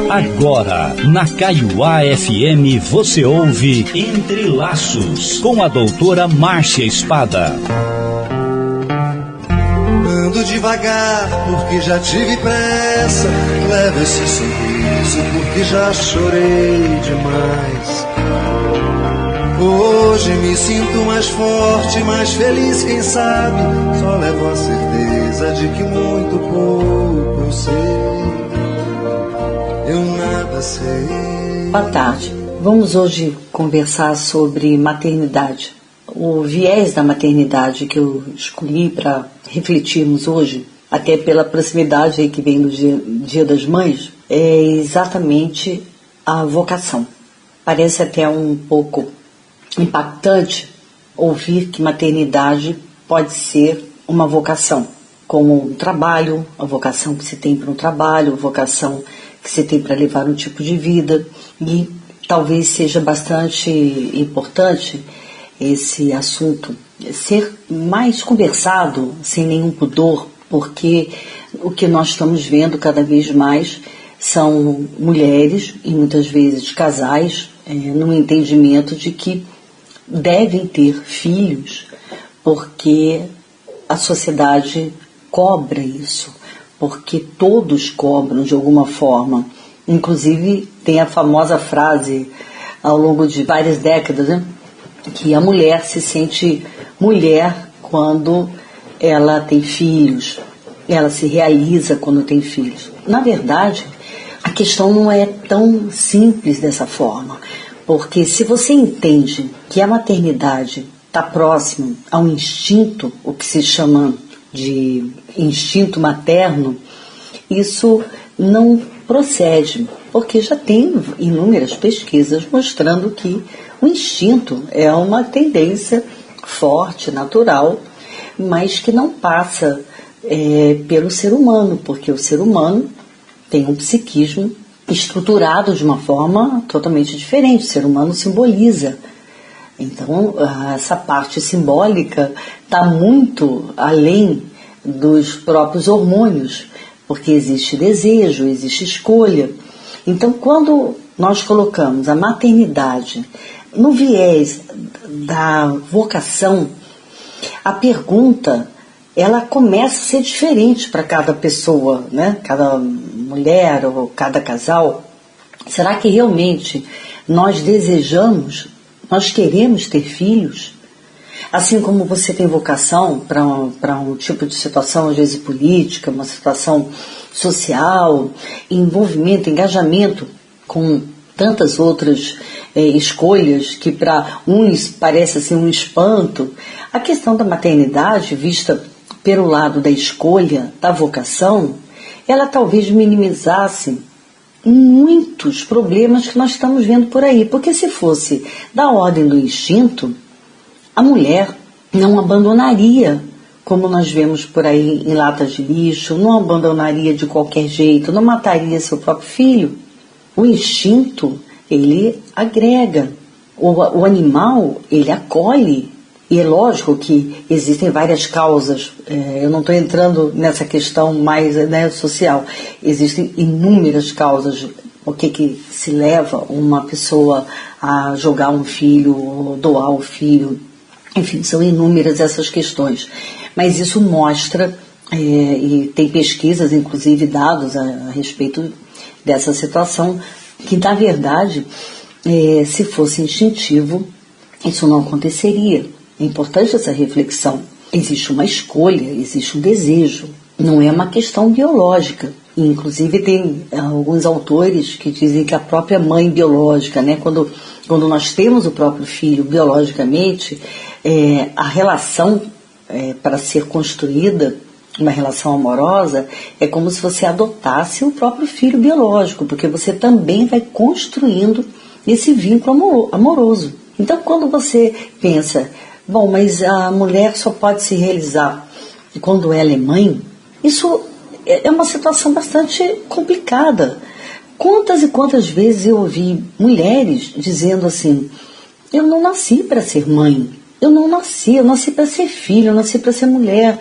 Agora, na Kaiowá FM, você ouve Entre Laços, com a doutora Márcia Espada. Ando devagar, porque já tive pressa. Levo esse sorriso, porque já chorei demais. Hoje me sinto mais forte, mais feliz, quem sabe. Só levo a certeza de que muito pouco eu sei. Eu nada sei. Boa tarde. Vamos hoje conversar sobre maternidade. O viés da maternidade que eu escolhi para refletirmos hoje, até pela proximidade aí que vem do Dia das Mães, é exatamente a vocação. Parece até um pouco impactante ouvir que maternidade pode ser uma vocação, como um trabalho, a vocação que se tem para um trabalho, a vocação que se tem para levar um tipo de vida, e talvez seja bastante importante esse assunto ser mais conversado, sem nenhum pudor, porque o que nós estamos vendo cada vez mais são mulheres, e muitas vezes casais, no entendimento de que devem ter filhos, porque a sociedade cobra isso, porque todos cobram de alguma forma. Inclusive tem a famosa frase ao longo de várias décadas, né, que a mulher se sente mulher quando ela tem filhos, ela se realiza quando tem filhos. Na verdade, a questão não é tão simples dessa forma, porque se você entende que a maternidade está próximo ao instinto, o que se chama de instinto materno, isso não procede, porque já tem inúmeras pesquisas mostrando que o instinto é uma tendência forte, natural, mas que não passa pelo ser humano, porque o ser humano tem um psiquismo estruturado de uma forma totalmente diferente. O ser humano simboliza. Então, essa parte simbólica está muito além dos próprios hormônios, porque existe desejo, existe escolha. Então, quando nós colocamos a maternidade no viés da vocação, a pergunta ela começa a ser diferente para cada pessoa, né? Cada mulher ou cada casal. Será que realmente nós desejamos, nós queremos ter filhos? Assim como você tem vocação para um tipo de situação, às vezes política, uma situação social, envolvimento, engajamento com tantas outras escolhas que para uns parece assim um espanto, a questão da maternidade, vista pelo lado da escolha, da vocação, ela talvez minimizasse muitos problemas que nós estamos vendo por aí. Porque se fosse da ordem do instinto, a mulher não abandonaria, como nós vemos por aí em latas de lixo, não abandonaria de qualquer jeito, não mataria seu próprio filho. O instinto, ele agrega. O animal, ele acolhe. E é lógico que existem várias causas, eu não estou entrando nessa questão mais social, existem inúmeras causas, o que se leva uma pessoa a jogar um filho, ou doar o filho, enfim, são inúmeras essas questões. Mas isso mostra, e tem pesquisas, inclusive dados a respeito dessa situação, que na verdade, se fosse instintivo, isso não aconteceria. É importante essa reflexão. Existe uma escolha, existe um desejo. Não é uma questão biológica. E, inclusive, tem alguns autores que dizem que a própria mãe biológica, né, quando nós temos o próprio filho biologicamente, a relação para ser construída, uma relação amorosa, é como se você adotasse o próprio filho biológico, porque você também vai construindo esse vínculo amoroso. Então, quando você pensa, bom, mas a mulher só pode se realizar quando ela é mãe, isso é uma situação bastante complicada. Quantas e quantas vezes eu ouvi mulheres dizendo assim, eu não nasci para ser mãe, eu nasci para ser filha, eu nasci para ser mulher.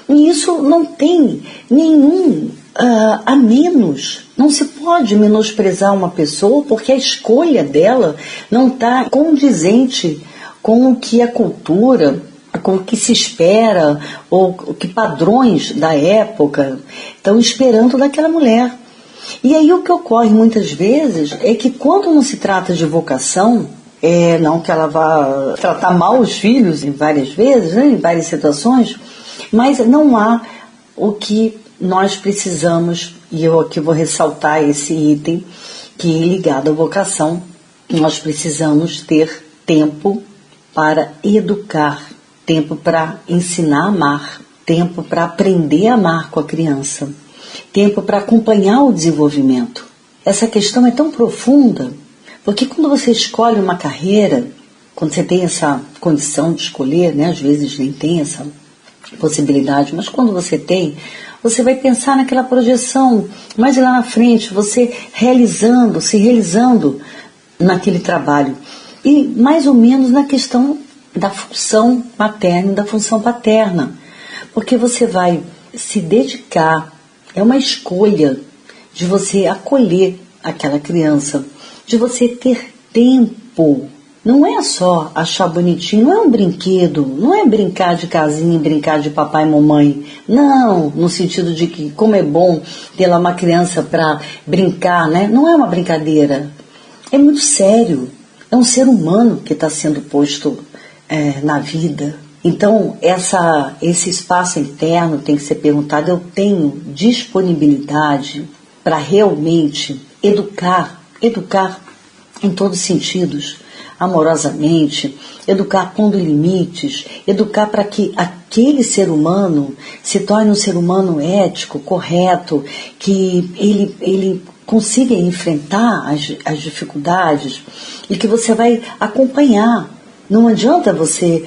E isso não tem nenhum a menos. Não se pode menosprezar uma pessoa porque a escolha dela não está condizente com o que a cultura, com o que se espera, ou que padrões da época estão esperando daquela mulher. E aí o que ocorre muitas vezes é que quando não se trata de vocação, não que ela vá tratar mal os filhos em várias vezes, né, em várias situações, mas não há o que nós precisamos, e eu aqui vou ressaltar esse item que é ligado à vocação. Nós precisamos ter tempo para educar, tempo para ensinar a amar, tempo para aprender a amar com a criança, tempo para acompanhar o desenvolvimento. Essa questão é tão profunda, porque quando você escolhe uma carreira, quando você tem essa condição de escolher, né, às vezes nem tem essa possibilidade, mas quando você tem, você vai pensar naquela projeção, mais lá na frente, você se realizando naquele trabalho. E mais ou menos na questão da função materna e da função paterna. Porque você vai se dedicar, é uma escolha de você acolher aquela criança, de você ter tempo. Não é só achar bonitinho, não é um brinquedo, não é brincar de casinha, brincar de papai e mamãe. Não, no sentido de que como é bom ter lá uma criança para brincar, né? Não é uma brincadeira, é muito sério. É um ser humano que está sendo posto na vida. Então, esse espaço interno tem que ser perguntado. Eu tenho disponibilidade para realmente educar em todos os sentidos, amorosamente, educar pondo limites, educar para que aquele ser humano se torne um ser humano ético, correto, que ele consiga enfrentar as dificuldades e que você vai acompanhar. Não adianta você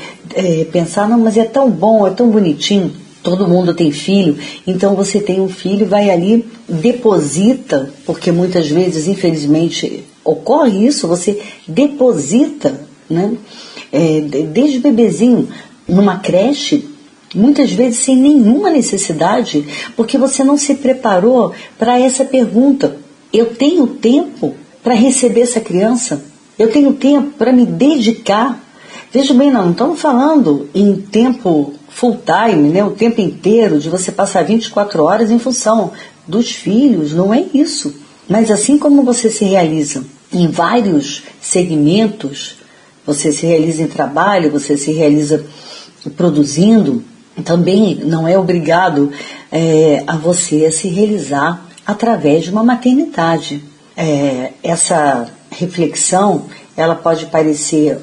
pensar, não, mas é tão bom, é tão bonitinho. Todo mundo tem filho, então você tem um filho, vai ali, deposita, porque muitas vezes, infelizmente, ocorre isso, você deposita, né, desde bebezinho, numa creche, muitas vezes sem nenhuma necessidade, porque você não se preparou para essa pergunta. Eu tenho tempo para receber essa criança? Eu tenho tempo para me dedicar? Veja bem, não estamos falando em tempo full time, né, o tempo inteiro, de você passar 24 horas em função dos filhos, não é isso. Mas assim como você se realiza em vários segmentos, você se realiza em trabalho, você se realiza produzindo, também não é obrigado a você se realizar através de uma maternidade. Essa reflexão, ela pode parecer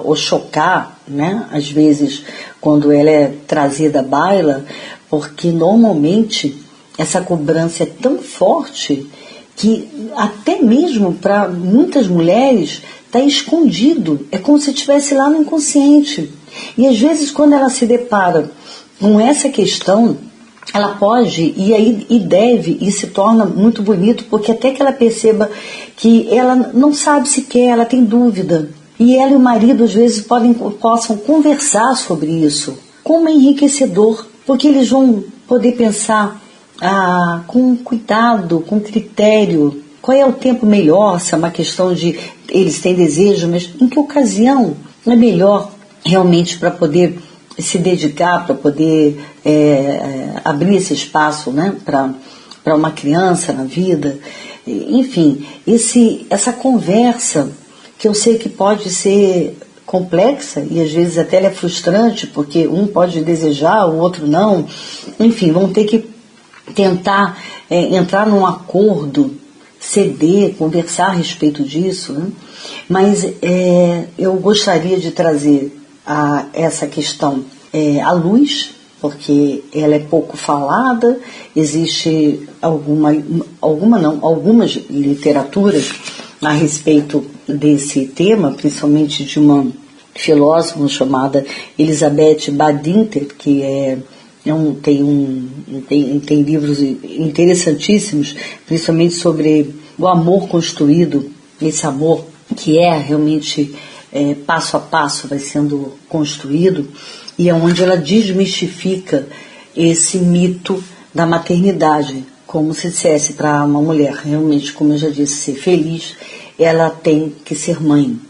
ou chocar, né, às vezes, quando ela é trazida à baila, porque normalmente essa cobrança é tão forte que até mesmo para muitas mulheres está escondido, é como se estivesse lá no inconsciente. E às vezes quando ela se depara com essa questão, ela pode e deve, e se torna muito bonito, porque até que ela perceba que ela não sabe se quer, ela tem dúvida. E ela e o marido às vezes possam conversar sobre isso, como é enriquecedor, porque eles vão poder pensar com cuidado, com critério, qual é o tempo melhor, se é uma questão de eles têm desejo, mas em que ocasião é melhor realmente para poder se dedicar, para poder abrir esse espaço, né, para uma criança na vida. Enfim, essa conversa, que eu sei que pode ser complexa e às vezes até ela é frustrante, porque um pode desejar, o outro não. Enfim, vão ter que tentar entrar num acordo, ceder, conversar a respeito disso, né? Mas eu gostaria de trazer essa questão à luz, porque ela é pouco falada, existe algumas literaturas a respeito desse tema, principalmente de uma filósofa chamada Elizabeth Badinter, que tem livros interessantíssimos, principalmente sobre o amor construído, esse amor que realmente passo a passo vai sendo construído, e é onde ela desmistifica esse mito da maternidade, como se dissesse para uma mulher, realmente, como eu já disse, ser feliz, ela tem que ser mãe.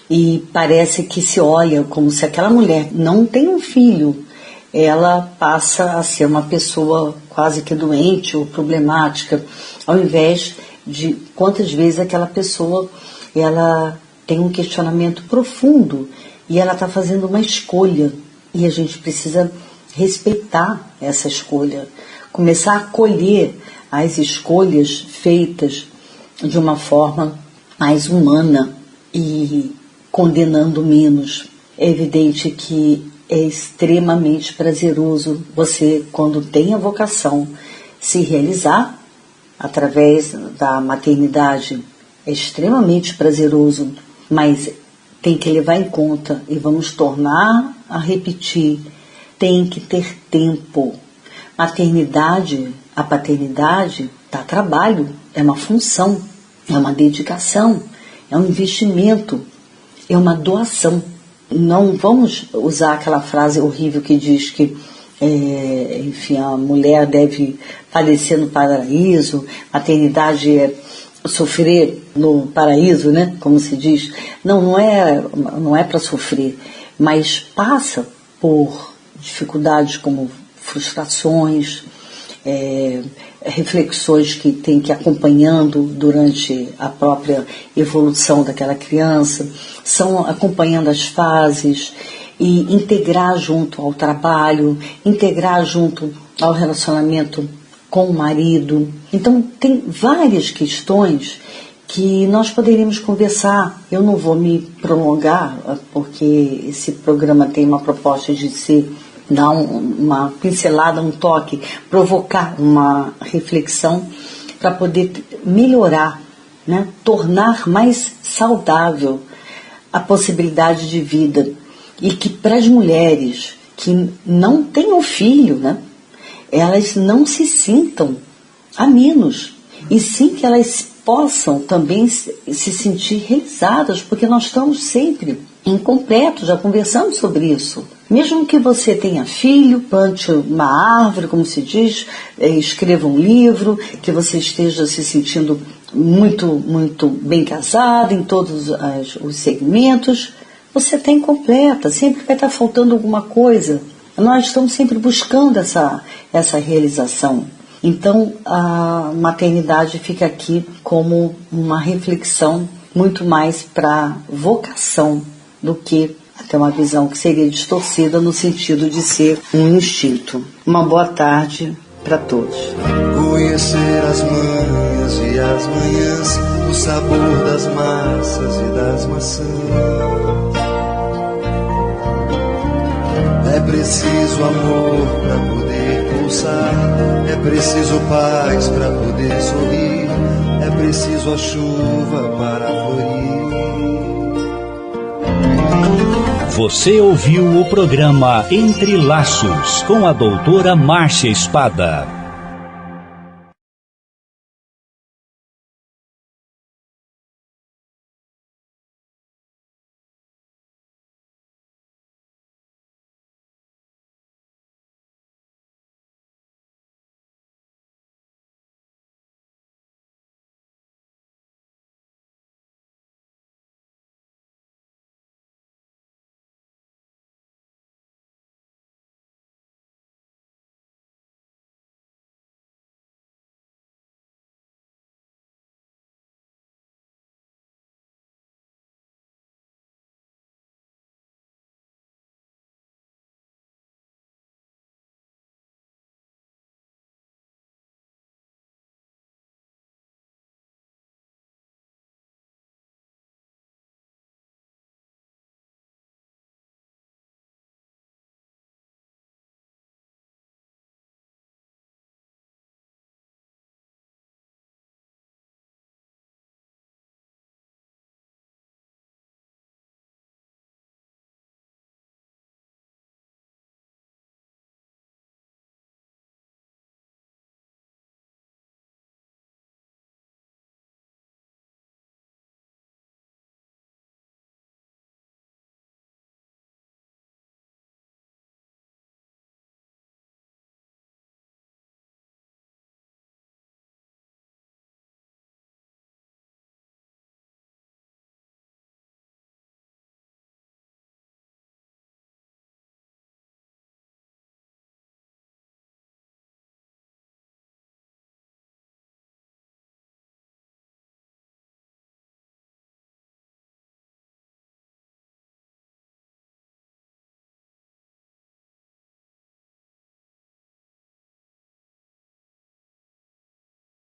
E parece que se olha como se aquela mulher não tem um filho, ela passa a ser uma pessoa quase que doente ou problemática, ao invés de quantas vezes aquela pessoa ela tem um questionamento profundo e ela está fazendo uma escolha, e a gente precisa respeitar essa escolha, começar a acolher as escolhas feitas de uma forma mais humana e condenando menos. É evidente que é extremamente prazeroso você, quando tem a vocação, se realizar através da maternidade. É extremamente prazeroso, mas tem que levar em conta, e vamos tornar a repetir, tem que ter tempo. Maternidade, a paternidade dá trabalho, é uma função, é uma dedicação, é um investimento, é uma doação. Não vamos usar aquela frase horrível que diz que enfim, a mulher deve falecer no paraíso, maternidade é sofrer no paraíso, né? Como se diz. Não é para sofrer, mas passa por dificuldades como frustrações, reflexões que tem que ir acompanhando durante a própria evolução daquela criança, são acompanhando as fases e integrar junto ao trabalho, integrar junto ao relacionamento com o marido. Então, tem várias questões que nós poderíamos conversar. Eu não vou me prolongar, porque esse programa tem uma proposta de dar uma pincelada, um toque, provocar uma reflexão para poder melhorar, né? Tornar mais saudável a possibilidade de vida. E que para as mulheres que não tenham filho, né, elas não se sintam a menos, e sim que elas possam também se sentir realizadas, porque nós estamos sempre incompletos, já conversamos sobre isso. Mesmo que você tenha filho, plante uma árvore, como se diz, escreva um livro, que você esteja se sentindo muito, muito bem casado em todos os segmentos, você está incompleta, sempre vai estar faltando alguma coisa. Nós estamos sempre buscando essa realização. Então, a maternidade fica aqui como uma reflexão muito mais para vocação do que até uma visão que seria distorcida no sentido de ser um instinto. Uma boa tarde para todos. Conhecer as manhas e as manhãs, o sabor das massas e das maçãs. É preciso amor para poder pulsar, é preciso paz para poder sorrir, é preciso a chuva para florir. Você ouviu o programa Entre Laços com a doutora Márcia Espada.